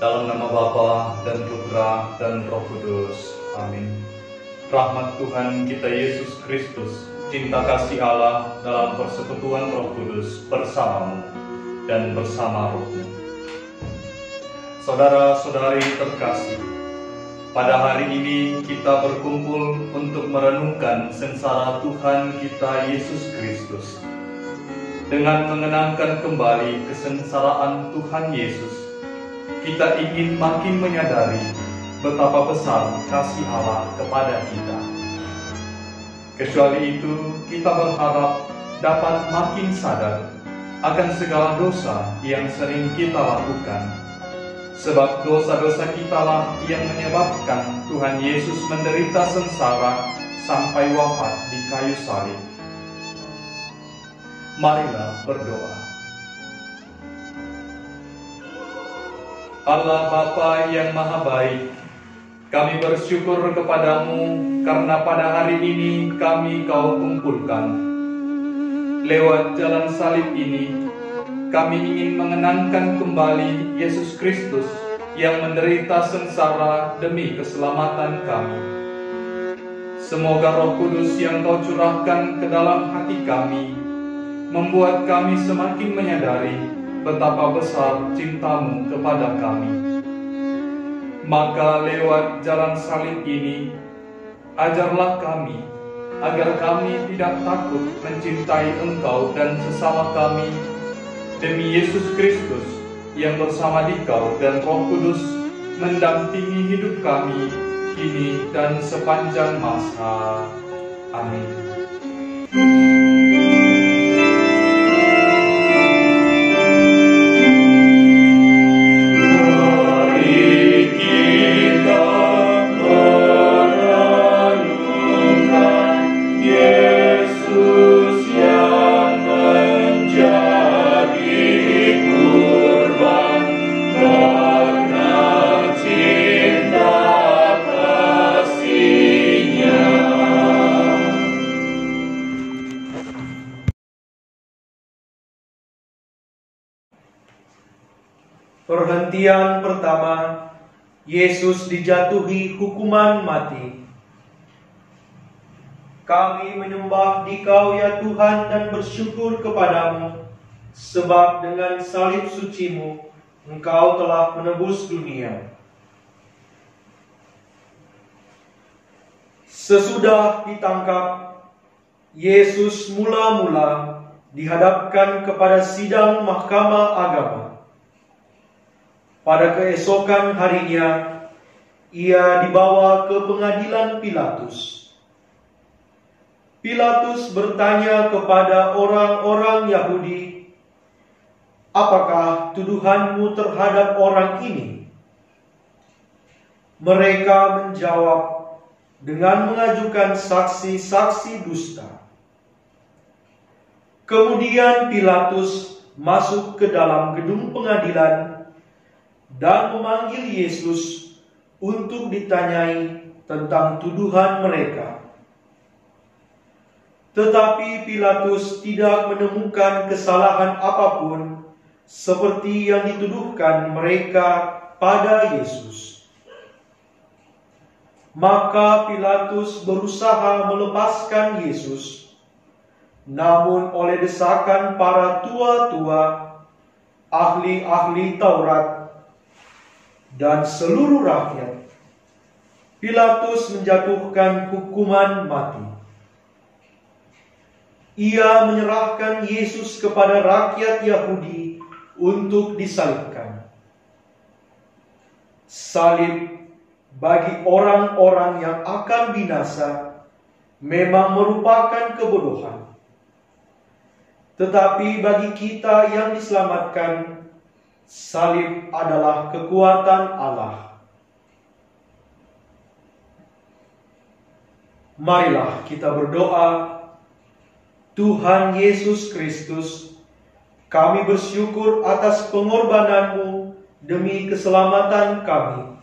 Dalam nama Bapa dan Putra dan Roh Kudus. Amin. Rahmat Tuhan kita Yesus Kristus, cinta kasih Allah dalam persekutuan Roh Kudus bersamamu dan bersama rohmu. Saudara-saudari terkasih, pada hari ini kita berkumpul untuk merenungkan sengsara Tuhan kita Yesus Kristus. Dengan mengenangkan kembali kesengsaraan Tuhan Yesus, kita ingin makin menyadari betapa besar kasih Allah kepada kita. Kecuali itu, kita berharap dapat makin sadar akan segala dosa yang sering kita lakukan. Sebab dosa-dosa kitalah yang menyebabkan Tuhan Yesus menderita sengsara sampai wafat di kayu salib. Marilah berdoa. Allah Bapa yang Maha Baik, kami bersyukur kepadamu karena pada hari ini kami Kau kumpulkan. Lewat jalan salib ini, kami ingin mengenangkan kembali Yesus Kristus yang menderita sengsara demi keselamatan kami. Semoga Roh Kudus yang Kau curahkan ke dalam hati kami membuat kami semakin menyadari betapa besar cinta-Mu kepada kami. Maka lewat jalan salib ini, ajarlah kami agar kami tidak takut mencintai Engkau dan sesama kami demi Yesus Kristus yang bersama Dikau dan Roh Kudus mendampingi hidup kami kini dan sepanjang masa. Amin. Perhentian pertama, Yesus dijatuhi hukuman mati. Kami menyembah Dikau ya Tuhan dan bersyukur kepadamu, sebab dengan salib suci-Mu, Engkau telah menebus dunia. Sesudah ditangkap, Yesus mula-mula dihadapkan kepada sidang mahkamah agama. Pada keesokan harinya, ia dibawa ke pengadilan Pilatus. Pilatus bertanya kepada orang-orang Yahudi, "Apakah tuduhanmu terhadap orang ini?" Mereka menjawab dengan mengajukan saksi-saksi dusta. Kemudian Pilatus masuk ke dalam gedung pengadilan dan memanggil Yesus untuk ditanyai tentang tuduhan mereka. Tetapi Pilatus tidak menemukan kesalahan apapun seperti yang dituduhkan mereka pada Yesus. Maka Pilatus berusaha melepaskan Yesus, namun oleh desakan para tua-tua, ahli-ahli Taurat, dan seluruh rakyat, Pilatus menjatuhkan hukuman mati. Ia menyerahkan Yesus kepada rakyat Yahudi untuk disalibkan. Salib bagi orang-orang yang akan binasa memang merupakan kebodohan. Tetapi bagi kita yang diselamatkan, salib adalah kekuatan Allah. Marilah kita berdoa. Tuhan Yesus Kristus, kami bersyukur atas pengorbanan-Mu demi keselamatan kami.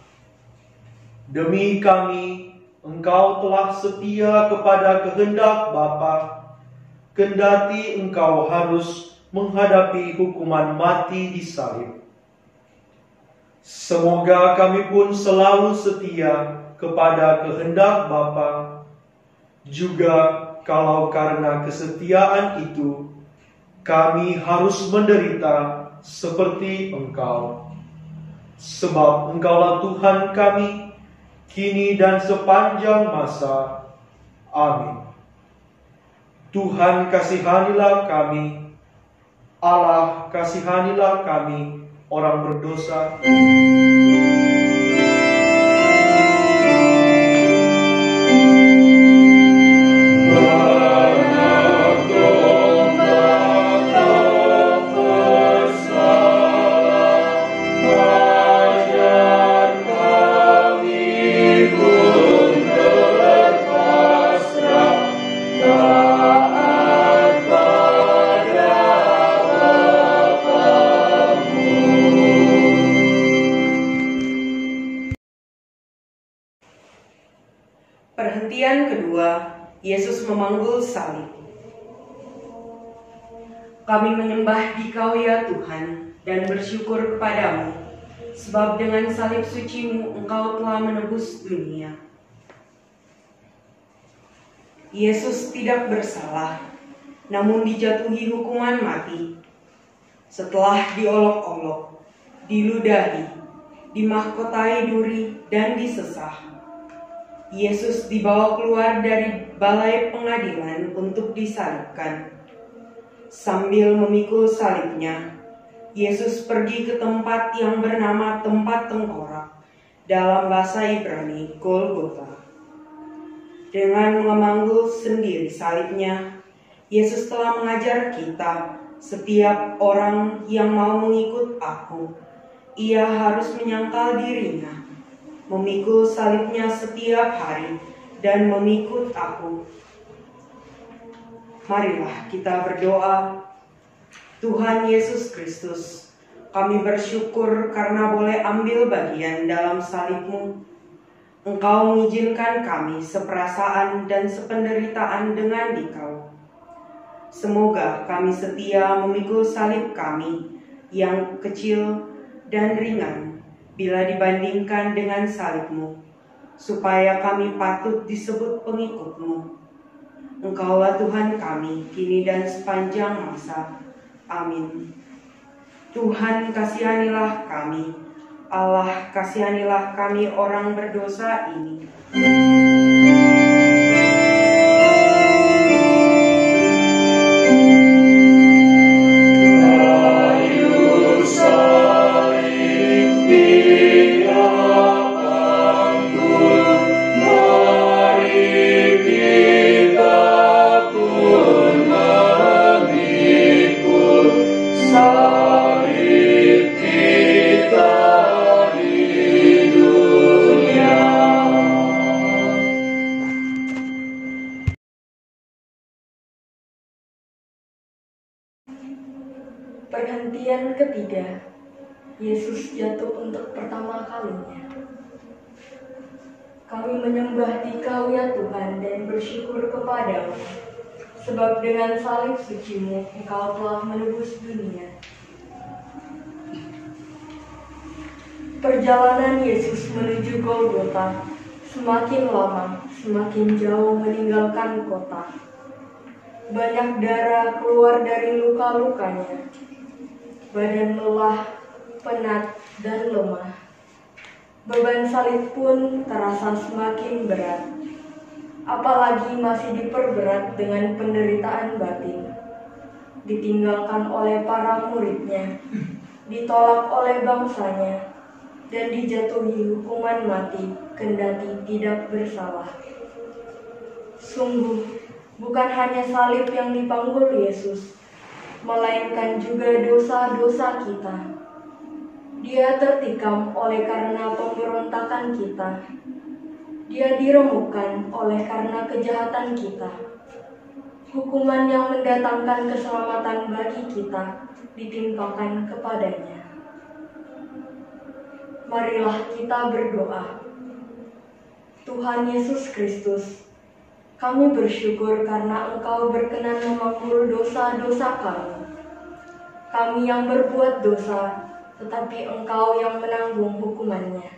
Demi kami, Engkau telah setia kepada kehendak Bapa, kendati Engkau harus menghadapi hukuman mati di salib. Semoga kami pun selalu setia kepada kehendak Bapa, juga kalau karena kesetiaan itu kami harus menderita seperti Engkau. Sebab Engkaulah Tuhan kami, kini dan sepanjang masa. Amin. Tuhan kasihanilah kami, Allah kasihanilah kami, orang berdosa. Perhentian kedua, Yesus memanggul salib. Kami menyembah Dikau ya Tuhan dan bersyukur kepadamu, sebab dengan salib suci-Mu Engkau telah menebus dunia. Yesus tidak bersalah, namun dijatuhi hukuman mati. Setelah diolok-olok, diludahi, dimahkotai duri, dan disesah, Yesus dibawa keluar dari balai pengadilan untuk disalibkan. Sambil memikul salibnya, Yesus pergi ke tempat yang bernama tempat tengkorak, dalam bahasa Ibrani Golgota. Dengan memanggul sendiri salibnya, Yesus telah mengajar kita, setiap orang yang mau mengikut Aku, ia harus menyangkal dirinya, memikul salibnya setiap hari, dan mengikut Aku. Marilah kita berdoa. Tuhan Yesus Kristus, kami bersyukur karena boleh ambil bagian dalam salib-Mu. Engkau mengizinkan kami seperasaan dan sependeritaan dengan Dikau. Semoga kami setia memikul salib kami yang kecil dan ringan bila dibandingkan dengan salib-Mu, supaya kami patut disebut pengikut-Mu. Engkaulah Tuhan kami, kini dan sepanjang masa. Amin. Tuhan kasihanilah kami, Allah kasihanilah kami orang berdosa ini. Perhentian ketiga, Yesus jatuh untuk pertama kalinya. Kami menyembah Dikau ya Tuhan dan bersyukur kepadamu, sebab dengan salib suci-Mu Engkau telah menebus dunia. Perjalanan Yesus menuju Golgota semakin lama, semakin jauh meninggalkan kota. Banyak darah keluar dari luka-lukanya. Badan lelah, penat, dan lemah. Beban salib pun terasa semakin berat. Apalagi masih diperberat dengan penderitaan batin. Ditinggalkan oleh para muridnya, ditolak oleh bangsanya, dan dijatuhi hukuman mati kendati tidak bersalah. Sungguh, bukan hanya salib yang dipanggul Yesus, melainkan juga dosa-dosa kita. Dia tertikam oleh karena pemberontakan kita. Dia diremukkan oleh karena kejahatan kita. Hukuman yang mendatangkan keselamatan bagi kita ditimpakan kepadanya. Marilah kita berdoa. Tuhan Yesus Kristus, kami bersyukur karena Engkau berkenan memanggul dosa-dosa kami. Kami yang berbuat dosa tetapi Engkau yang menanggung hukumannya.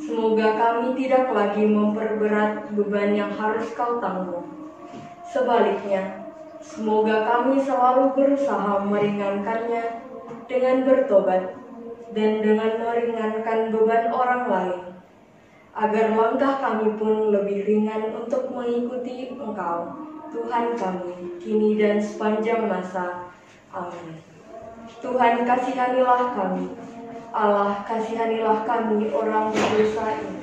Semoga kami tidak lagi memperberat beban yang harus Kau tanggung. Sebaliknya, semoga kami selalu berusaha meringankannya dengan bertobat dan dengan meringankan beban orang lain, agar langkah kami pun lebih ringan untuk mengikuti Engkau, Tuhan kami, kini dan sepanjang masa. Amin. Tuhan, kasihanilah kami. Allah, kasihanilah kami orang berdosa ini.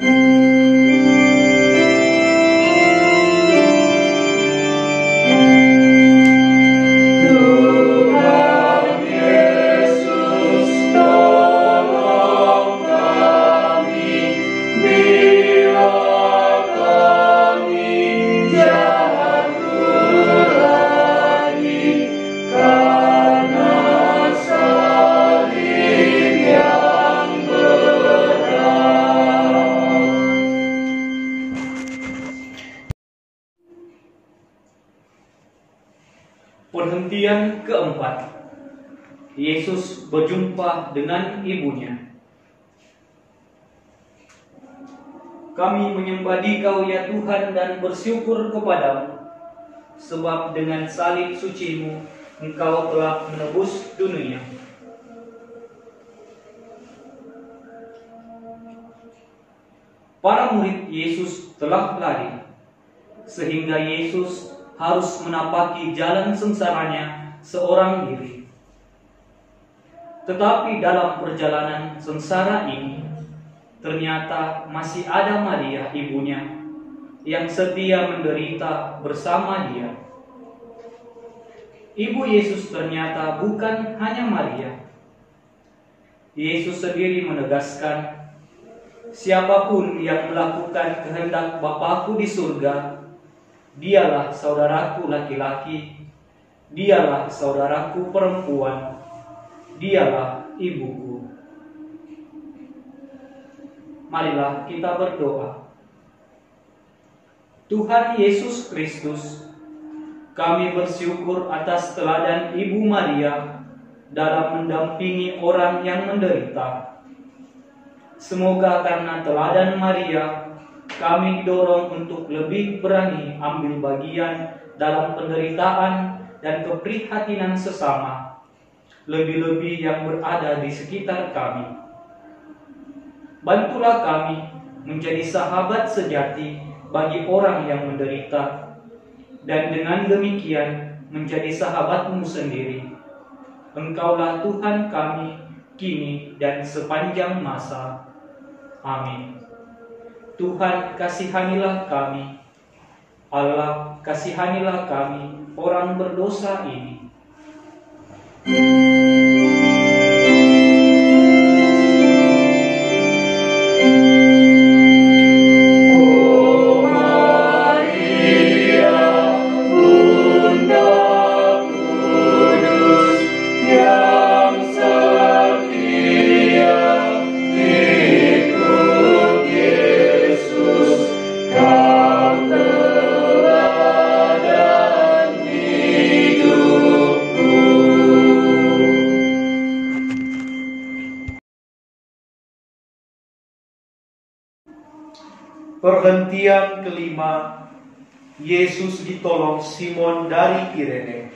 Perhentian keempat, Yesus berjumpa dengan ibunya. Kami menyembah Dikau ya Tuhan dan bersyukur kepadamu, sebab dengan salib suci-Mu Engkau telah menebus dunia. Para murid Yesus telah lari, sehingga Yesus harus menapaki jalan sengsaranya seorang diri. Tetapi dalam perjalanan sengsara ini, ternyata masih ada Maria ibunya yang setia menderita bersama dia. Ibu Yesus ternyata bukan hanya Maria. Yesus sendiri menegaskan, siapapun yang melakukan kehendak Bapa-Ku di surga, dialah saudaraku laki-laki, dialah saudaraku perempuan, dialah ibuku. Marilah kita berdoa. Tuhan Yesus Kristus, kami bersyukur atas teladan Ibu Maria dalam mendampingi orang yang menderita. Semoga karena teladan Maria, kami didorong untuk lebih berani ambil bagian dalam penderitaan dan keprihatinan sesama, lebih-lebih yang berada di sekitar kami. Bantulah kami menjadi sahabat sejati bagi orang yang menderita, dan dengan demikian menjadi sahabat-Mu sendiri. Engkaulah Tuhan kami, kini dan sepanjang masa. Amin. Tuhan, kasihanilah kami. Allah, kasihanilah kami, orang berdosa ini. Perhentian kelima, Yesus ditolong Simon dari Kirene.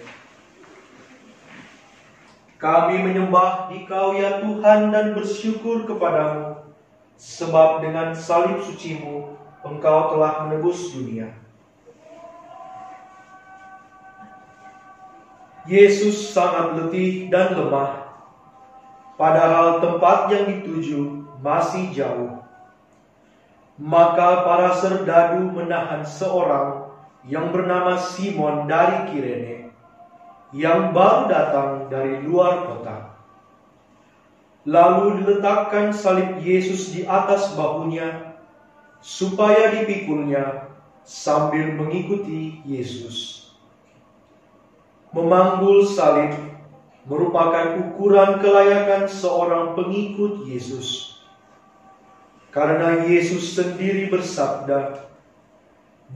Kami menyembah Dikau ya Tuhan dan bersyukur kepadamu, sebab dengan salib suci-Mu Engkau telah menebus dunia. Yesus sangat letih dan lemah, padahal tempat yang dituju masih jauh. Maka para serdadu menahan seorang yang bernama Simon dari Kirene, yang baru datang dari luar kota. Lalu diletakkan salib Yesus di atas bahunya, supaya dipikulnya sambil mengikuti Yesus. Memanggul salib merupakan ukuran kelayakan seorang pengikut Yesus. Karena Yesus sendiri bersabda,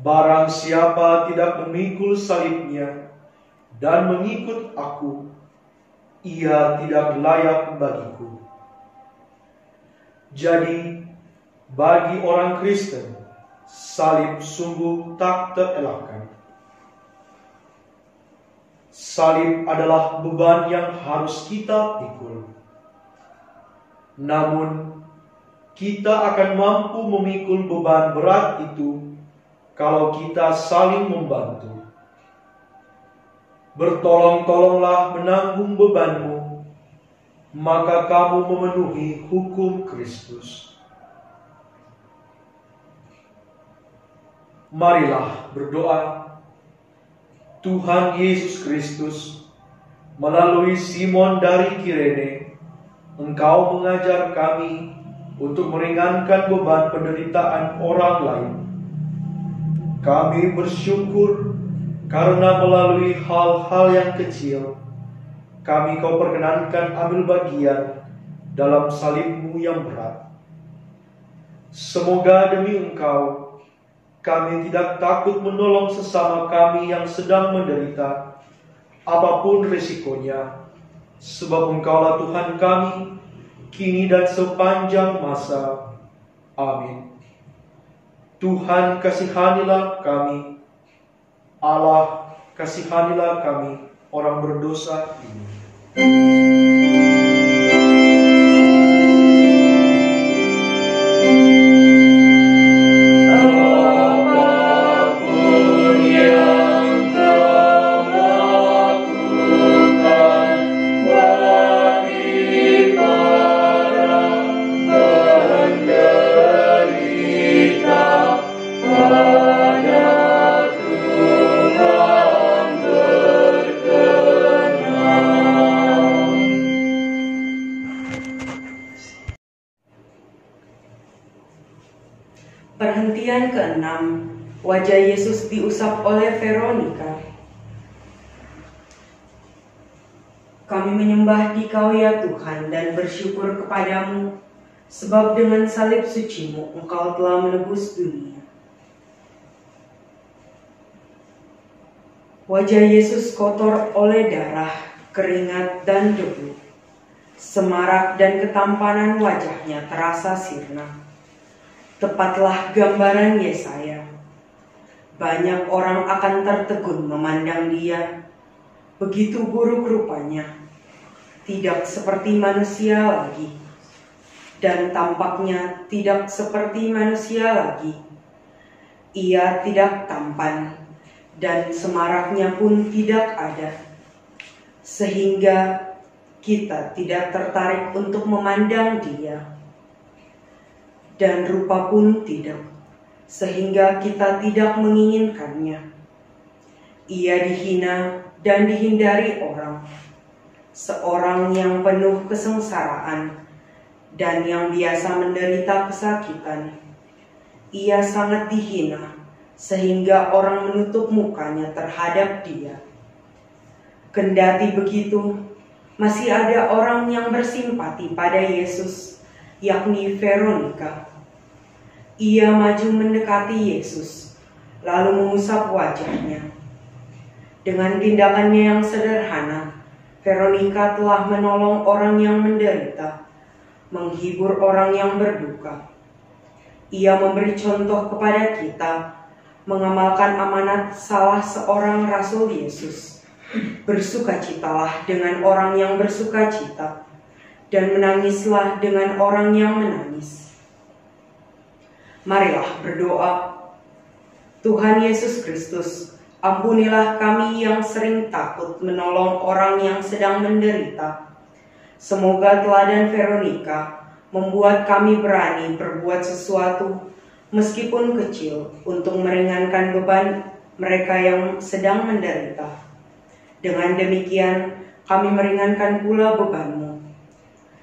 "Barang siapa tidak memikul salibnya dan mengikut aku, ia tidak layak bagiku." Jadi, bagi orang Kristen, salib sungguh tak terelakkan. Salib adalah beban yang harus kita pikul. Namun, kita akan mampu memikul beban berat itu kalau kita saling membantu. Bertolong-tolonglah menanggung bebanmu, maka kamu memenuhi hukum Kristus. Marilah berdoa. Tuhan Yesus Kristus, melalui Simon dari Kirene, Engkau mengajar kami untuk meringankan beban penderitaan orang lain. Kami bersyukur karena melalui hal-hal yang kecil, kami Kau perkenankan ambil bagian dalam salib-Mu yang berat. Semoga demi Engkau, kami tidak takut menolong sesama kami yang sedang menderita, apapun risikonya, sebab Engkaulah Tuhan kami, kini dan sepanjang masa. Amin. Tuhan kasihanilah kami, Allah kasihanilah kami, orang berdosa ini. Perhentian ke-6, wajah Yesus diusap oleh Veronika. Kami menyembah Dikau ya Tuhan dan bersyukur kepadamu, sebab dengan salib suci-Mu Engkau telah menebus dunia. Wajah Yesus kotor oleh darah, keringat dan debu. Semarak dan ketampanan wajahnya terasa sirna. Tepatlah gambaran Yesaya. Banyak orang akan tertegun memandang Dia. Begitu buruk rupanya, tidak seperti manusia lagi, dan tampaknya tidak seperti manusia lagi. Ia tidak tampan, dan semaraknya pun tidak ada, sehingga kita tidak tertarik untuk memandang Dia. Dan rupa pun tidak, sehingga kita tidak menginginkannya. Ia dihina dan dihindari orang, seorang yang penuh kesengsaraan dan yang biasa menderita kesakitan. Ia sangat dihina, sehingga orang menutup mukanya terhadap Dia. Kendati begitu, masih ada orang yang bersimpati pada Yesus, yakni Veronika. Ia maju mendekati Yesus, lalu mengusap wajahnya. Dengan tindakannya yang sederhana, Veronika telah menolong orang yang menderita, menghibur orang yang berduka. Ia memberi contoh kepada kita, mengamalkan amanat salah seorang Rasul Yesus. Bersukacitalah dengan orang yang bersukacita, dan menangislah dengan orang yang menangis. Marilah berdoa. Tuhan Yesus Kristus, ampunilah kami yang sering takut menolong orang yang sedang menderita. Semoga teladan Veronika membuat kami berani berbuat sesuatu, meskipun kecil, untuk meringankan beban mereka yang sedang menderita. Dengan demikian, kami meringankan pula beban-Mu,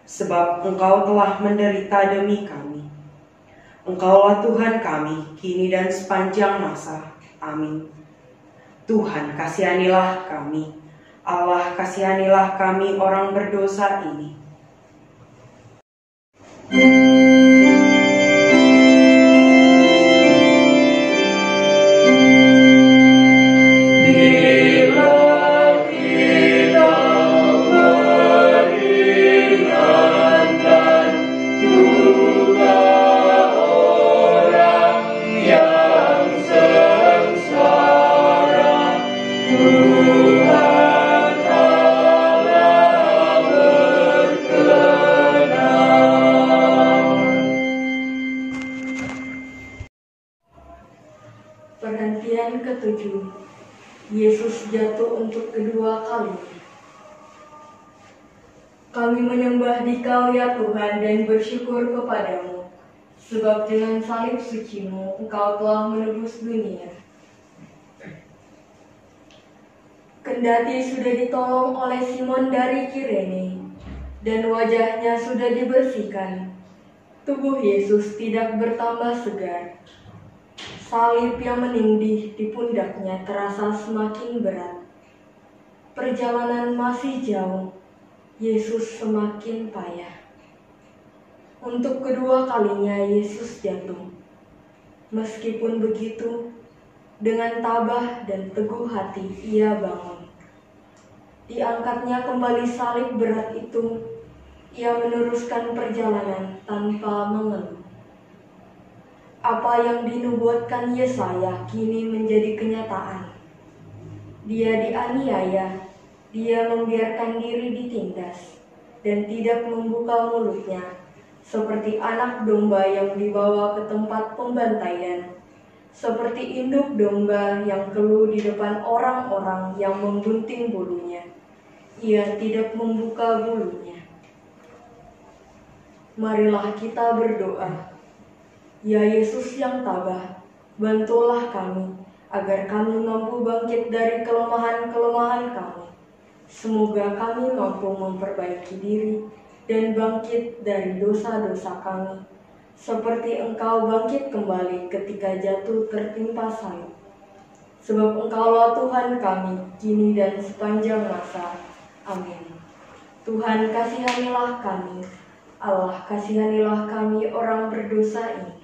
sebab Engkau telah menderita demi kami. Engkaulah Tuhan kami, kini dan sepanjang masa. Amin. Tuhan, kasihanilah kami. Allah, kasihanilah kami orang berdosa ini. Tuhan Kejadian ke-7, Yesus jatuh untuk kedua kalinya. Kami menyembah Dikau ya Tuhan dan bersyukur kepadamu, sebab dengan salib suci-Mu Engkau telah menebus dunia. Kendati sudah ditolong oleh Simon dari Kirene, dan wajahnya sudah dibersihkan, tubuh Yesus tidak bertambah segar. Salib yang menindih di pundaknya terasa semakin berat. Perjalanan masih jauh, Yesus semakin payah. Untuk kedua kalinya Yesus jatuh. Meskipun begitu, dengan tabah dan teguh hati ia bangun. Diangkatnya kembali salib berat itu, ia meneruskan perjalanan tanpa mengeluh. Apa yang dinubuatkan Yesaya kini menjadi kenyataan. Dia dianiaya, dia membiarkan diri ditindas, dan tidak membuka mulutnya, seperti anak domba yang dibawa ke tempat pembantaian, seperti induk domba yang keluh di depan orang-orang yang menggunting bulunya. Ia tidak membuka bulunya. Marilah kita berdoa. Ya Yesus yang tabah, bantulah kami, agar kami mampu bangkit dari kelemahan-kelemahan kami. Semoga kami mampu memperbaiki diri dan bangkit dari dosa-dosa kami, seperti Engkau bangkit kembali ketika jatuh tertimpa salib. Sebab Engkaulah Tuhan kami, kini dan sepanjang masa. Amin. Tuhan kasihanilah kami, Allah kasihanilah kami orang berdosa ini.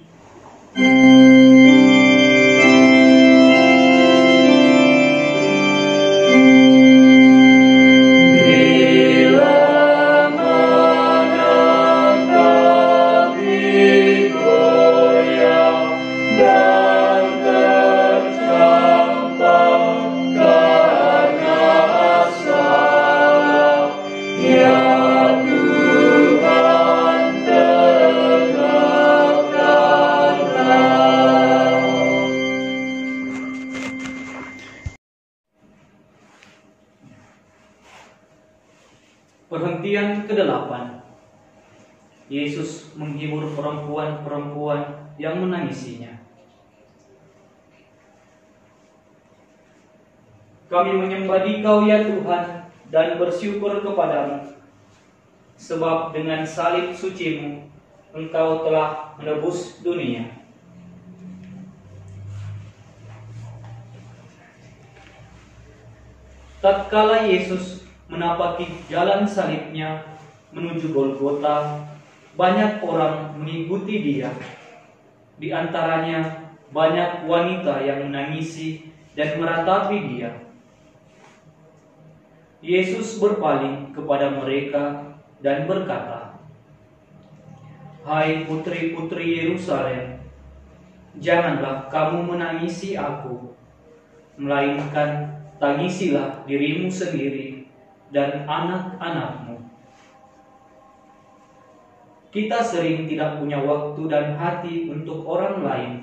Perhentian ke-8. Yesus menghibur perempuan-perempuan yang menangisinya. Kami menyembah Dikau ya Tuhan dan bersyukur kepadamu, sebab dengan salib suci-Mu Engkau telah menebus dunia. Tatkala Yesus menapaki jalan salibnya menuju Golgota, banyak orang mengikuti dia. Di antaranya banyak wanita yang menangisi dan meratapi dia. Yesus berpaling kepada mereka dan berkata, "Hai putri-putri Yerusalem, janganlah kamu menangisi aku, melainkan tangisilah dirimu sendiri dan anak-anakmu." Kita sering tidak punya waktu dan hati untuk orang lain.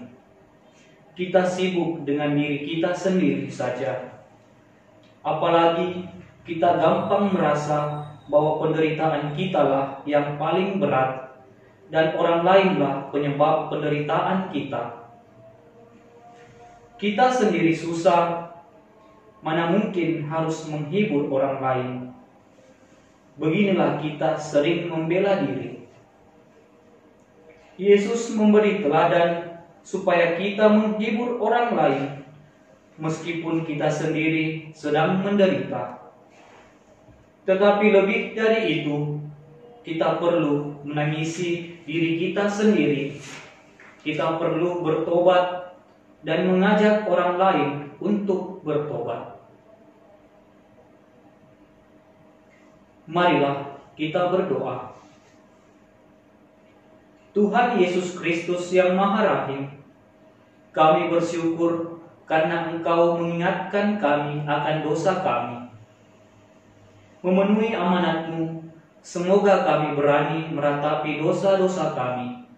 Kita sibuk dengan diri kita sendiri saja. Apalagi kita gampang merasa bahwa penderitaan kitalah yang paling berat dan orang lainlah penyebab penderitaan kita. Kita sendiri susah, mana mungkin harus menghibur orang lain. Beginilah kita sering membela diri. Yesus memberi teladan supaya kita menghibur orang lain, meskipun kita sendiri sedang menderita. Tetapi lebih dari itu, kita perlu menangisi diri kita sendiri. Kita perlu bertobat dan mengajak orang lain untuk bertobat. Marilah kita berdoa. Tuhan Yesus Kristus yang Maha Rahim, kami bersyukur karena Engkau mengingatkan kami akan dosa kami. Memenuhi amanat-Mu, semoga kami berani meratapi dosa-dosa kami.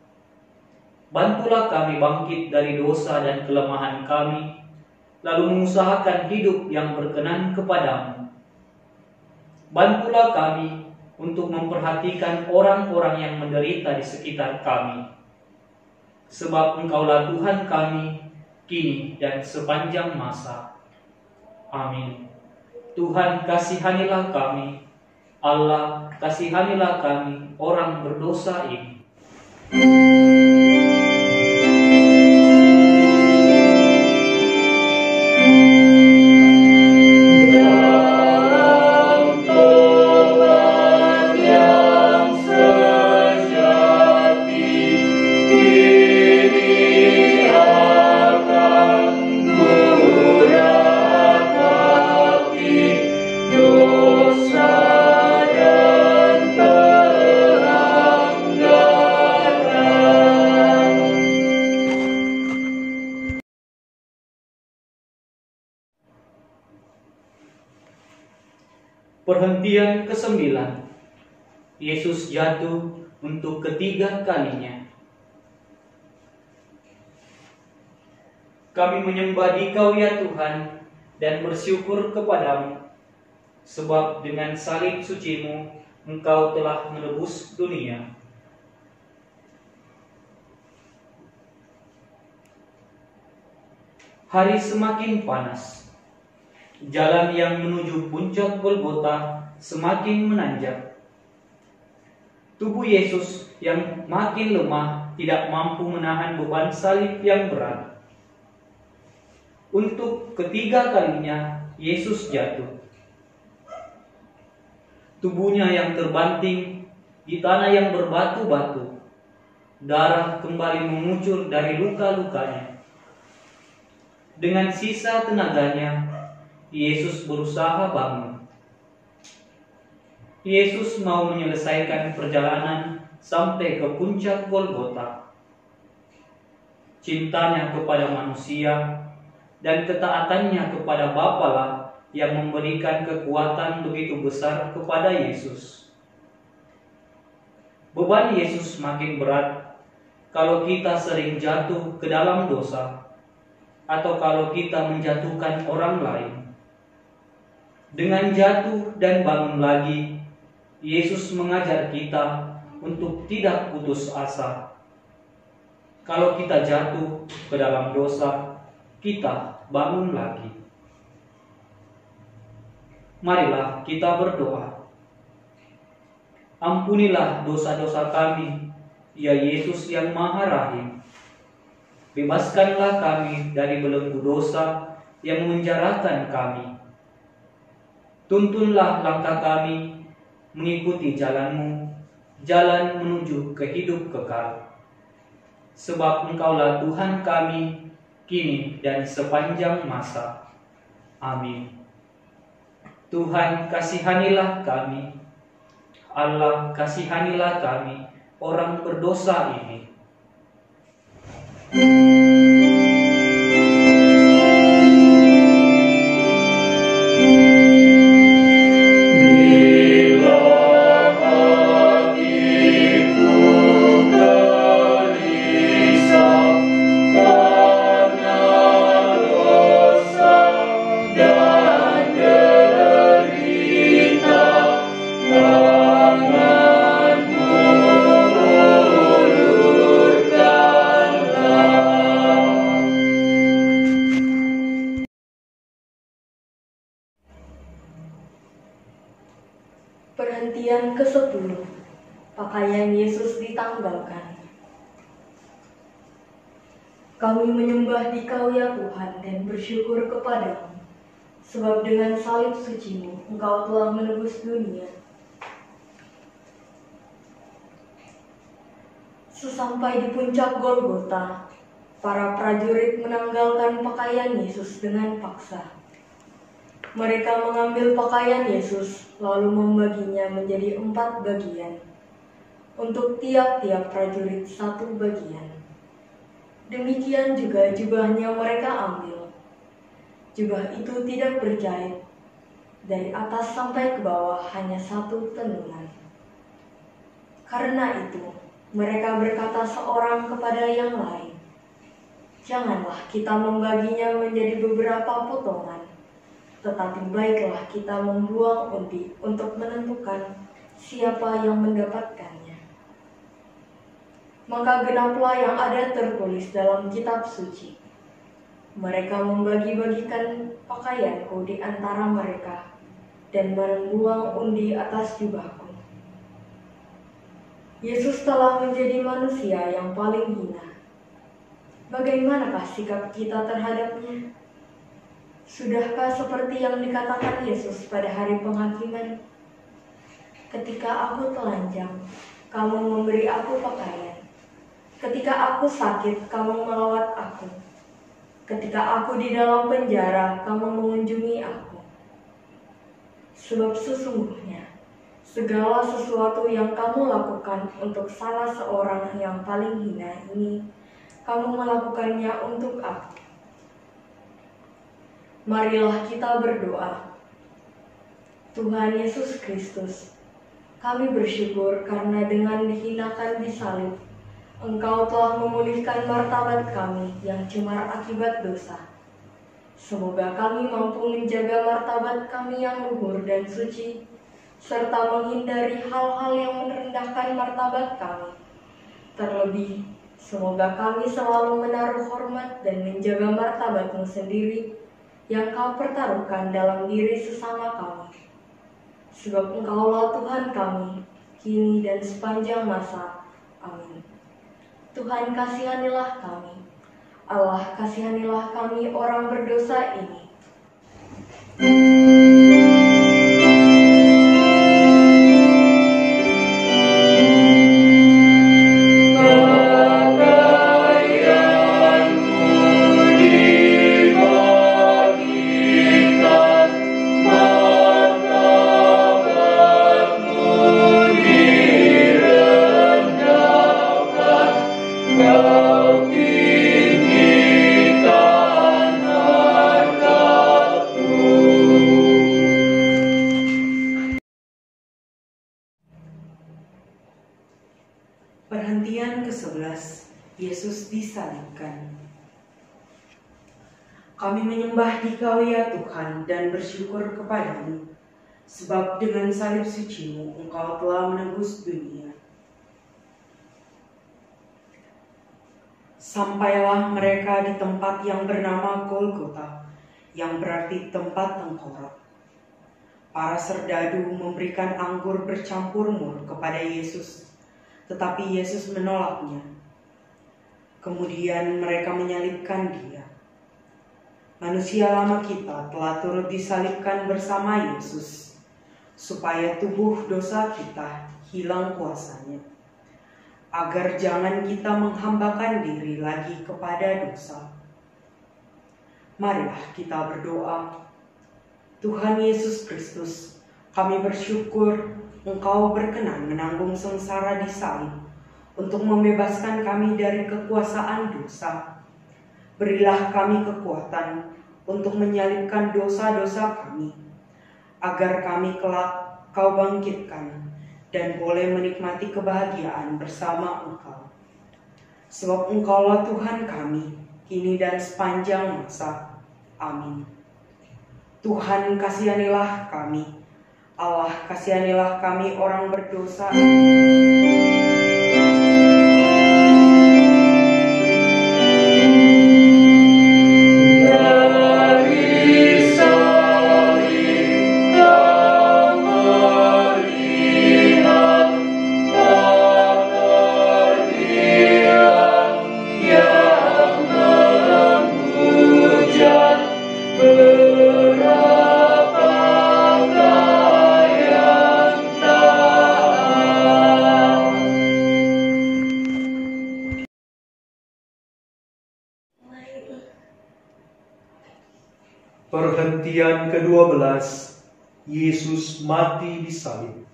Bantulah kami bangkit dari dosa dan kelemahan kami, lalu mengusahakan hidup yang berkenan kepadamu. Bantulah kami untuk memperhatikan orang-orang yang menderita di sekitar kami, sebab Engkaulah Tuhan kami, kini dan sepanjang masa. Amin. Tuhan, kasihanilah kami. Allah, kasihanilah kami, orang berdosa ini. Perhentian ke-9. Yesus jatuh untuk ketiga kalinya. Kami menyembah Dikau ya Tuhan dan bersyukur kepadamu, sebab dengan salib suci-Mu Engkau telah menebus dunia. Hari semakin panas. Jalan yang menuju puncak Golgota semakin menanjak. Tubuh Yesus yang makin lemah tidak mampu menahan beban salib yang berat. Untuk ketiga kalinya Yesus jatuh. Tubuhnya yang terbanting di tanah yang berbatu-batu. Darah kembali mengucur dari luka-lukanya. Dengan sisa tenaganya, Yesus berusaha bangun. Yesus mau menyelesaikan perjalanan sampai ke puncak Golgota. Cintanya kepada manusia dan ketaatannya kepada Bapa lah yang memberikan kekuatan begitu besar kepada Yesus. Beban Yesus makin berat kalau kita sering jatuh ke dalam dosa atau kalau kita menjatuhkan orang lain. Dengan jatuh dan bangun lagi, Yesus mengajar kita untuk tidak putus asa. Kalau kita jatuh ke dalam dosa, kita bangun lagi. Marilah kita berdoa. Ampunilah dosa-dosa kami, ya Yesus yang Maha Rahim. Bebaskanlah kami dari belenggu dosa yang memenjarakan kami. Tuntunlah langkah kami mengikuti jalan-Mu, jalan menuju ke hidup kekal. Sebab Engkaulah Tuhan kami, kini dan sepanjang masa. Amin. Tuhan, kasihanilah kami. Allah, kasihanilah kami, orang berdosa ini. Perhentian ke-10. Pakaian Yesus ditanggalkan. Kami menyembah Dikau ya Tuhan dan bersyukur kepadamu, sebab dengan salib suci-Mu Engkau telah menebus dunia. Sesampai di puncak Golgota, para prajurit menanggalkan pakaian Yesus dengan paksa. Mereka mengambil pakaian Yesus lalu membaginya menjadi 4 bagian, untuk tiap-tiap prajurit 1 bagian. Demikian juga jubahnya mereka ambil. Jubah itu tidak berjahit, dari atas sampai ke bawah hanya 1 tenunan. Karena itu, mereka berkata seorang kepada yang lain, Janganlah kita membaginya menjadi beberapa potongan, tetapi baiklah kita membuang undi untuk menentukan siapa yang mendapatkannya. Maka genaplah yang ada tertulis dalam kitab suci. Mereka membagi-bagikan pakaianku di antara mereka dan membuang undi atas jubahku. Yesus telah menjadi manusia yang paling hina. Bagaimanakah sikap kita terhadapnya? Sudahkah seperti yang dikatakan Yesus pada hari penghakiman? Ketika aku telanjang, kamu memberi aku pakaian. Ketika aku sakit, kamu melawat aku. Ketika aku di dalam penjara, kamu mengunjungi aku. Sebab sesungguhnya, segala sesuatu yang kamu lakukan untuk salah seorang yang paling hina ini, kamu melakukannya untuk aku. Marilah kita berdoa. Tuhan Yesus Kristus, kami bersyukur karena dengan dihinakan di salib, Engkau telah memulihkan martabat kami yang cemar akibat dosa. Semoga kami mampu menjaga martabat kami yang luhur dan suci, serta menghindari hal-hal yang merendahkan martabat kami. Terlebih, semoga kami selalu menaruh hormat dan menjaga martabat-Mu sendiri yang Kau pertaruhkan dalam diri sesama kami. Sebab Engkaulah Tuhan kami, kini dan sepanjang masa. Amin. Tuhan kasihanilah kami. Allah kasihanilah kami orang berdosa ini. Perhentian ke-11, Yesus disalibkan. Kami menyembah Dikau ya Tuhan dan bersyukur kepadamu, sebab dengan salib suci-Mu Engkau telah menebus dunia. Sampailah mereka di tempat yang bernama Golgota, yang berarti tempat tengkorak. Para serdadu memberikan anggur bercampur mur kepada Yesus, tetapi Yesus menolaknya. Kemudian mereka menyalibkan Dia. Manusia lama kita telah turut disalibkan bersama Yesus, supaya tubuh dosa kita hilang kuasanya, agar jangan kita menghambakan diri lagi kepada dosa. Marilah kita berdoa. Tuhan Yesus Kristus, kami bersyukur Engkau berkenan menanggung sengsara di salib untuk membebaskan kami dari kekuasaan dosa. Berilah kami kekuatan untuk menyalibkan dosa-dosa kami, agar kami kelak Kau bangkitkan dan boleh menikmati kebahagiaan bersama Engkau. Sebab Engkaulah Tuhan kami, kini dan sepanjang masa. Amin. Tuhan kasihanilah kami. Allah kasihanilah kami orang berdosa. Perhentian ke-12, Yesus mati di salib.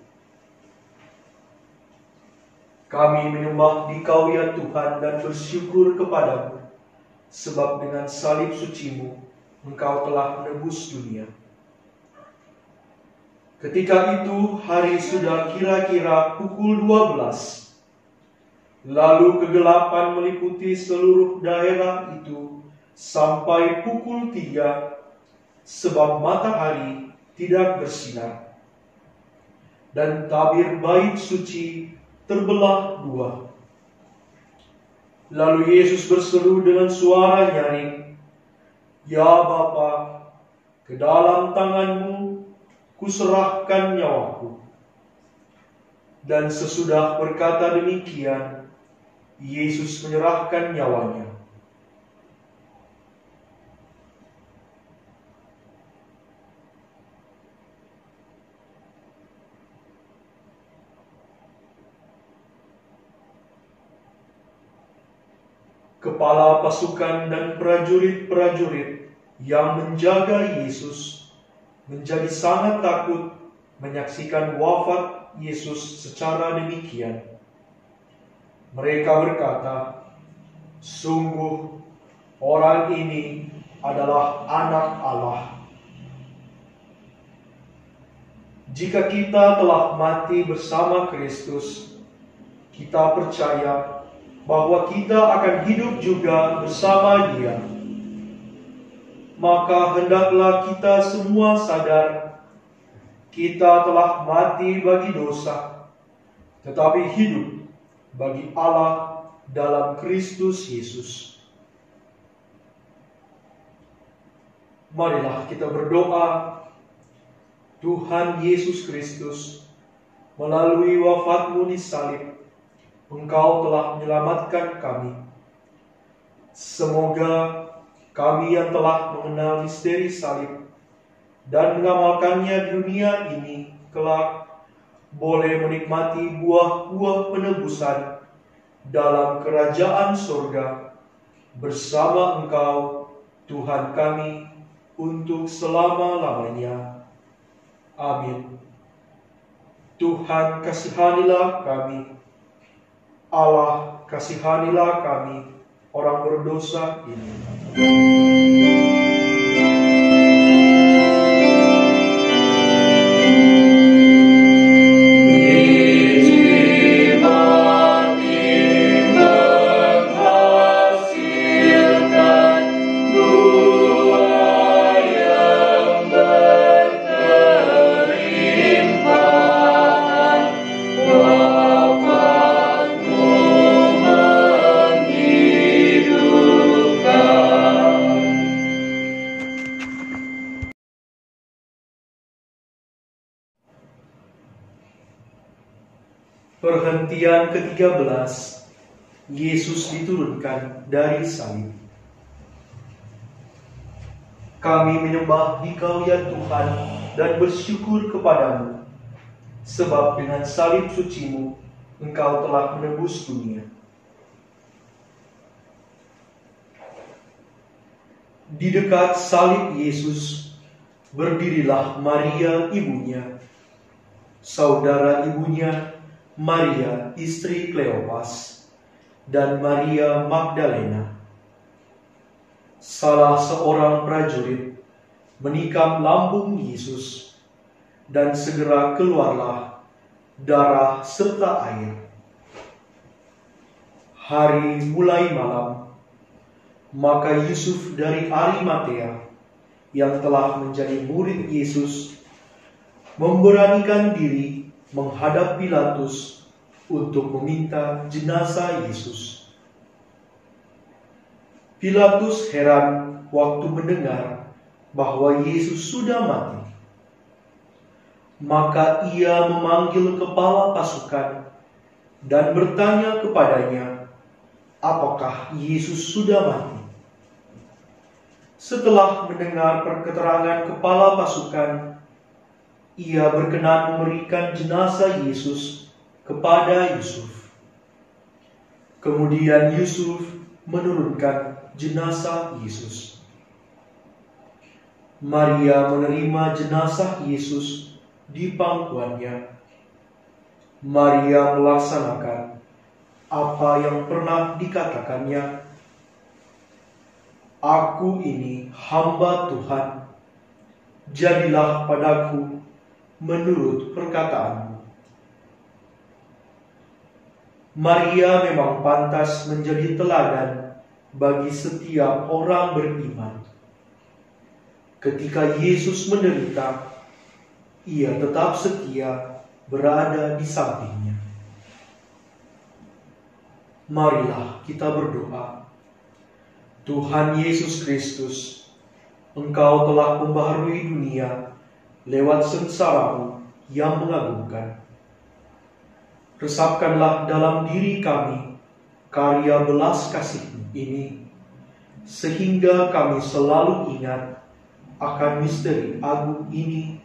Kami menyembah Dikau ya Tuhan dan bersyukur kepadamu, sebab dengan salib suci-Mu Engkau telah menebus dunia. Ketika itu hari sudah kira-kira pukul 12. Lalu kegelapan meliputi seluruh daerah itu sampai pukul 3, sebab matahari tidak bersinar. Dan tabir bait suci terbelah 2. Lalu Yesus berseru dengan suara nyaring, "Ya Bapa, ke dalam tangan-Mu kuserahkan nyawaku." Dan sesudah berkata demikian, Yesus menyerahkan nyawanya. Kepala pasukan dan prajurit-prajurit yang menjaga Yesus menjadi sangat takut menyaksikan wafat Yesus secara demikian. Mereka berkata, "Sungguh orang ini adalah Anak Allah." Jika kita telah mati bersama Kristus, kita percaya bahwa kita akan hidup juga bersama Dia. Maka hendaklah kita semua sadar, kita telah mati bagi dosa, tetapi hidup bagi Allah dalam Kristus Yesus. Marilah kita berdoa. Tuhan Yesus Kristus, melalui wafat-Mu di salib, Engkau telah menyelamatkan kami. Semoga kami yang telah mengenal misteri salib dan mengamalkannya di dunia ini kelak boleh menikmati buah-buah penebusan dalam kerajaan surga bersama Engkau, Tuhan kami, untuk selama-lamanya. Amin. Tuhan, kasihanilah kami. Allah, kasihanilah kami, orang berdosa ini. Perhentian ke-13, Yesus diturunkan dari salib. Kami menyembah Dikau ya Tuhan dan bersyukur kepadamu, sebab dengan salib suci-Mu Engkau telah menebus dunia. Di dekat salib Yesus berdirilah Maria ibunya, saudara ibunya Maria istri Kleopas, dan Maria Magdalena. Salah seorang prajurit menikam lambung Yesus, dan segera keluarlah darah serta air. Hari mulai malam, maka Yusuf dari Arimatea yang telah menjadi murid Yesus memberanikan diri menghadap Pilatus untuk meminta jenazah Yesus. Pilatus heran waktu mendengar bahwa Yesus sudah mati. Maka ia memanggil kepala pasukan dan bertanya kepadanya, apakah Yesus sudah mati? Setelah mendengar perketerangan kepala pasukan, ia berkenan memberikan jenazah Yesus kepada Yusuf. Kemudian Yusuf menurunkan jenazah Yesus. Maria menerima jenazah Yesus di pangkuannya. Maria melaksanakan apa yang pernah dikatakannya, "Aku ini hamba Tuhan, jadilah padaku menurut perkataanmu." Maria memang pantas menjadi teladan bagi setiap orang beriman. Ketika Yesus menderita, ia tetap setia berada di sampingnya. Marilah kita berdoa. Tuhan Yesus Kristus, Engkau telah membaharui dunia lewat sengsara-Mu yang mengagumkan. Resapkanlah dalam diri kami karya belas kasih-Mu ini, sehingga kami selalu ingat akan misteri agung ini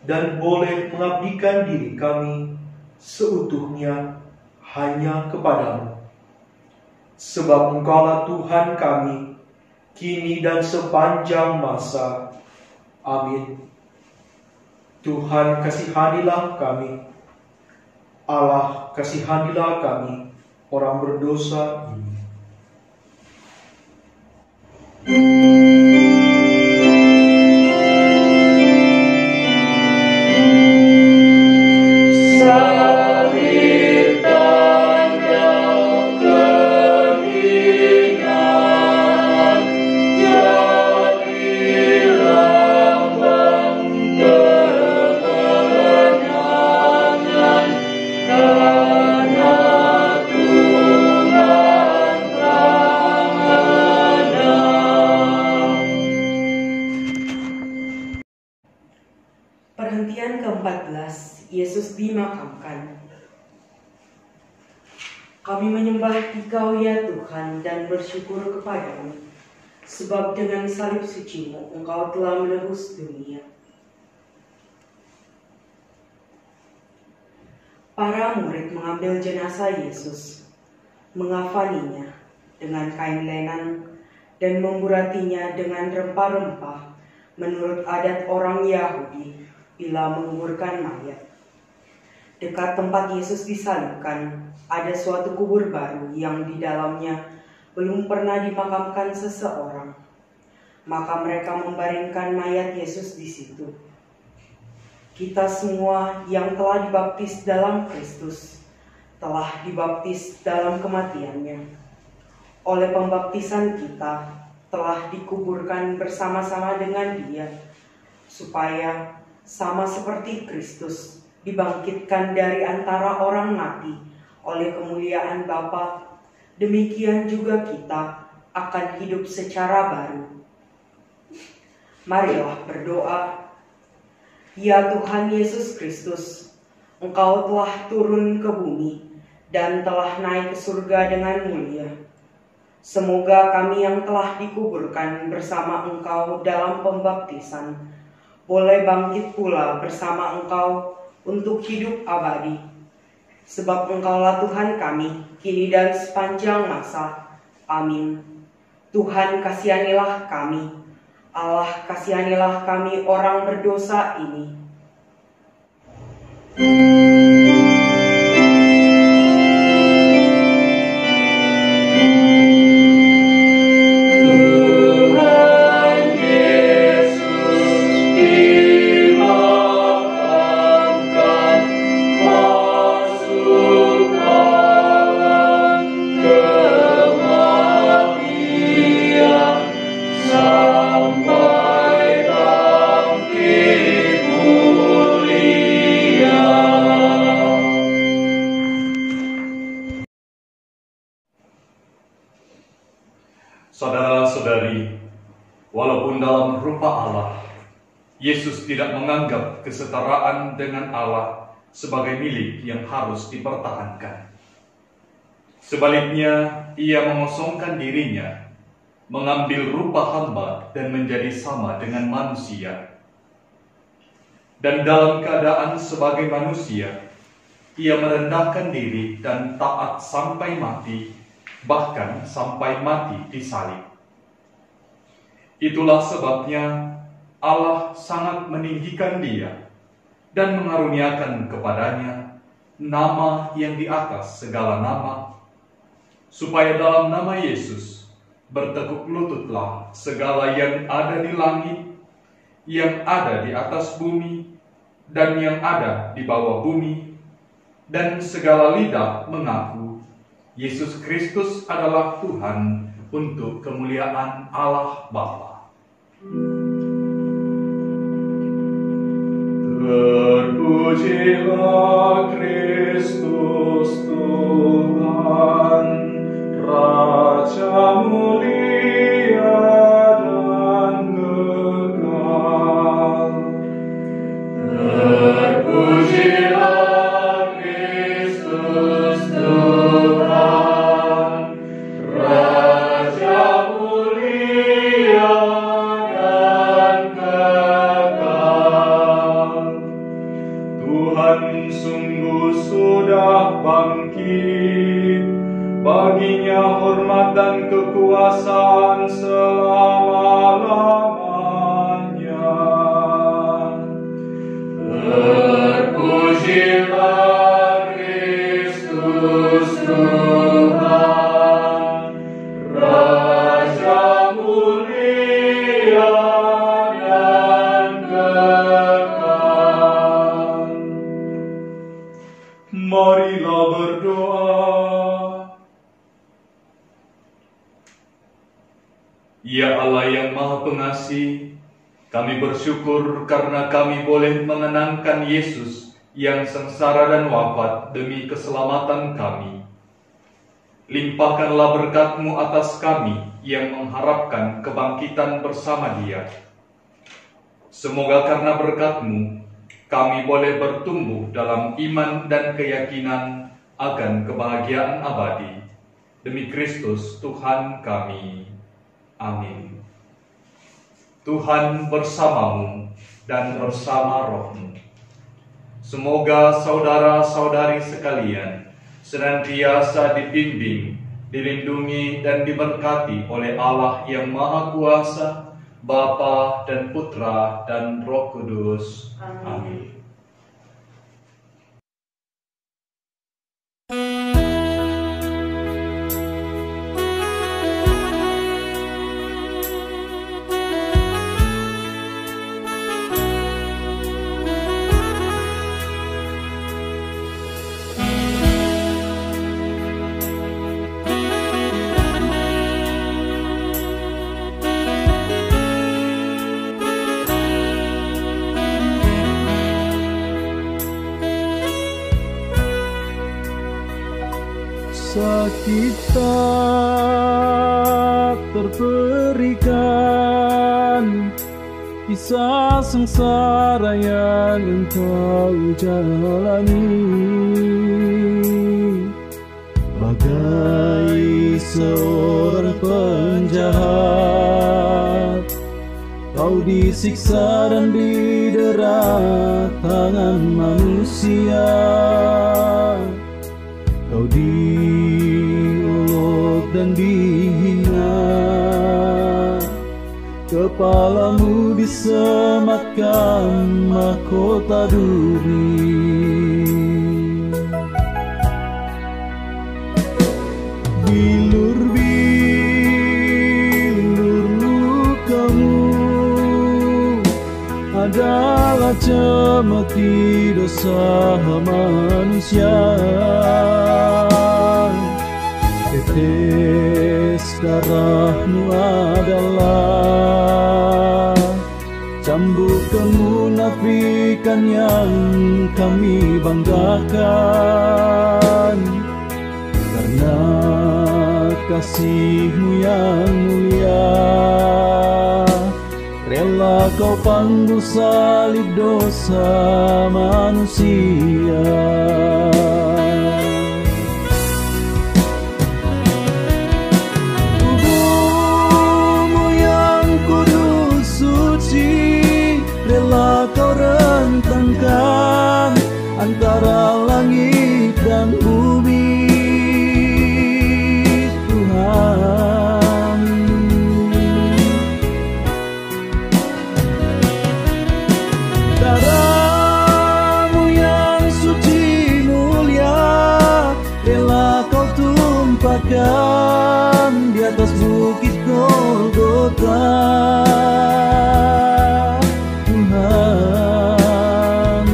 dan boleh mengabdikan diri kami seutuhnya hanya kepadamu. Sebab Engkaulah Tuhan kami, kini dan sepanjang masa. Amin. Tuhan, kasihanilah kami. Allah, kasihanilah kami, orang berdosa ini. Perhentian ke-14, Yesus dimakamkan. Kami menyembah Engkau ya Tuhan dan bersyukur kepadamu, sebab dengan salib suci-Mu Engkau telah menebus dunia. Para murid mengambil jenazah Yesus, mengafaninya dengan kain lenan dan memburatinya dengan rempah-rempah menurut adat orang Yahudi bila menguburkan mayat. Dekat tempat Yesus disalibkan, ada suatu kubur baru yang di dalamnya belum pernah dimakamkan seseorang. Maka mereka membaringkan mayat Yesus di situ. Kita semua yang telah dibaptis dalam Kristus, telah dibaptis dalam kematiannya. Oleh pembaptisan kita, telah dikuburkan bersama-sama dengan Dia, supaya sama seperti Kristus dibangkitkan dari antara orang mati oleh kemuliaan Bapa, demikian juga kita akan hidup secara baru. Marilah berdoa. Ya Tuhan Yesus Kristus, Engkau telah turun ke bumi dan telah naik ke surga dengan mulia. Semoga kami yang telah dikuburkan bersama Engkau dalam pembaptisan boleh bangkit pula bersama Engkau untuk hidup abadi. Sebab Engkaulah Tuhan kami, kini dan sepanjang masa. Amin. Tuhan, kasihanilah kami. Allah, kasihanilah kami orang berdosa ini. Saudara-saudari, walaupun dalam rupa Allah, Yesus tidak menganggap kesetaraan dengan Allah sebagai milik yang harus dipertahankan. Sebaliknya, Ia mengosongkan dirinya, mengambil rupa hamba dan menjadi sama dengan manusia. Dan dalam keadaan sebagai manusia, Ia merendahkan diri dan taat sampai mati, bahkan sampai mati disalib. Itulah sebabnya Allah sangat meninggikan Dia dan mengaruniakan kepadanya nama yang di atas segala nama, supaya dalam nama Yesus bertekuk lututlah segala yang ada di langit, yang ada di atas bumi, dan yang ada di bawah bumi, dan segala lidah mengaku Yesus Kristus adalah Tuhan untuk kemuliaan Allah Bapa. Terpujilah Kristus Tuhan, Raja mulia dan kekal. Terpujilah Kristus Tuhan, Raja mulia dan kekal. Tuhan sungguh sudah bangkit, baginya hormat dan kekuasaan selama-lamanya. Terpujilah Kristus Tuhan, Raja mulia dan kekal. Marilah berdoa. Ya Allah yang Maha Pengasih, kami bersyukur karena kami boleh mengenangkan Yesus yang sengsara dan wafat demi keselamatan kami. Limpahkanlah berkat-Mu atas kami yang mengharapkan kebangkitan bersama Dia. Semoga karena berkat-Mu, kami boleh bertumbuh dalam iman dan keyakinan akan kebahagiaan abadi. Demi Kristus Tuhan kami. Amin. Tuhan bersamamu dan bersama rohmu. Semoga saudara-saudari sekalian senantiasa dibimbing, dilindungi dan diberkati oleh Allah yang Maha Kuasa, Bapa dan Putra dan Roh Kudus. Amin. Sakit tak terperikan, kisah sengsara yang engkau jalani, bagai seorang penjahat, kau disiksa dan didera tangan manusia. Kau diolok dan dihina, kepalamu disematkan mahkota duri. Bilur-bilur lukamu adalah cemeti dosa manusia. Tetes darahmu adalah cambuk kemunafikan yang kami banggakan. Karena kasih-Mu yang mulia, rela kau panggul salib dosa manusia. Tubuh-Mu yang kudus suci, rela kau rentangkan antara langit dan bumi. Tuhan, darah-Mu yang suci mulia, rela kau tumpahkan di atas bukit Golgota. Tuhan,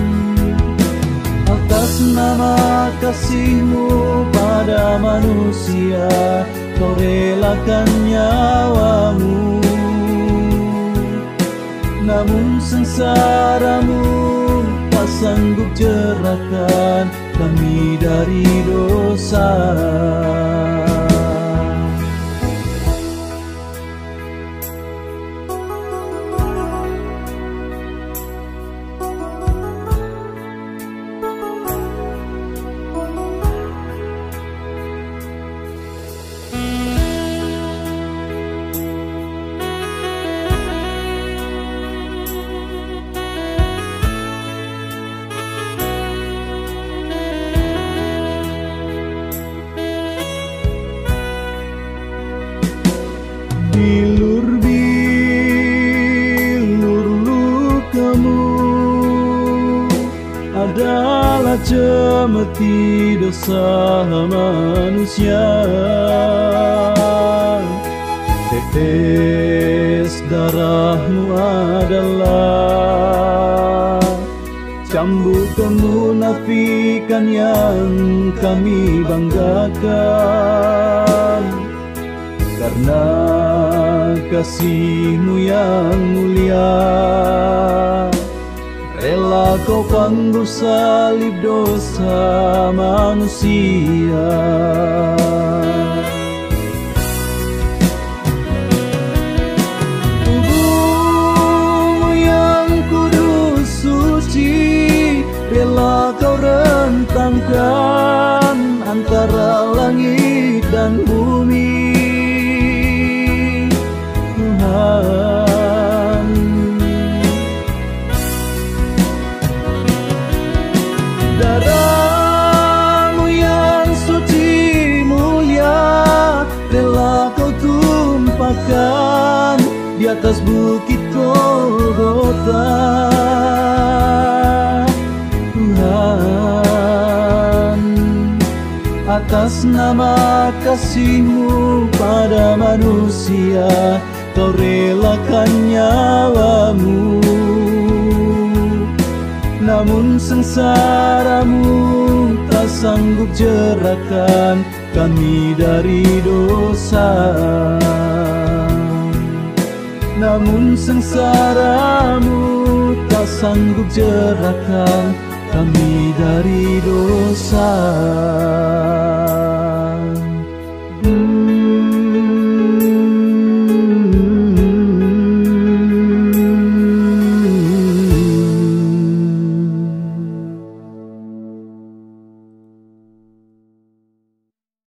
atas nama kasih-Mu pada manusia, kau relakan nyawamu. Namun sengsaramu tak sanggup jerahkan kami dari dosa. Bilur-bilur lukamu adalah cemeti dosa manusia. Tetes darahmu adalah cambuk kemunafikan yang kami banggakan. Karena kasih-Mu yang mulia, rela Kau panggul salib dosa manusia. Tubuh-Mu yang kudus suci, rela Kau rentangkan antara langit dan bumi. Darah-Mu yang suci mulia, rela Kau tumpahkan di atas bukit Golgota. Tuhan, atas nama kasih-Mu pada manusia, Kau relakan nyawamu. Namun sengsaramu tak sanggup jerahkan kami dari dosa. Namun sengsaramu tak sanggup jerahkan kami dari dosa.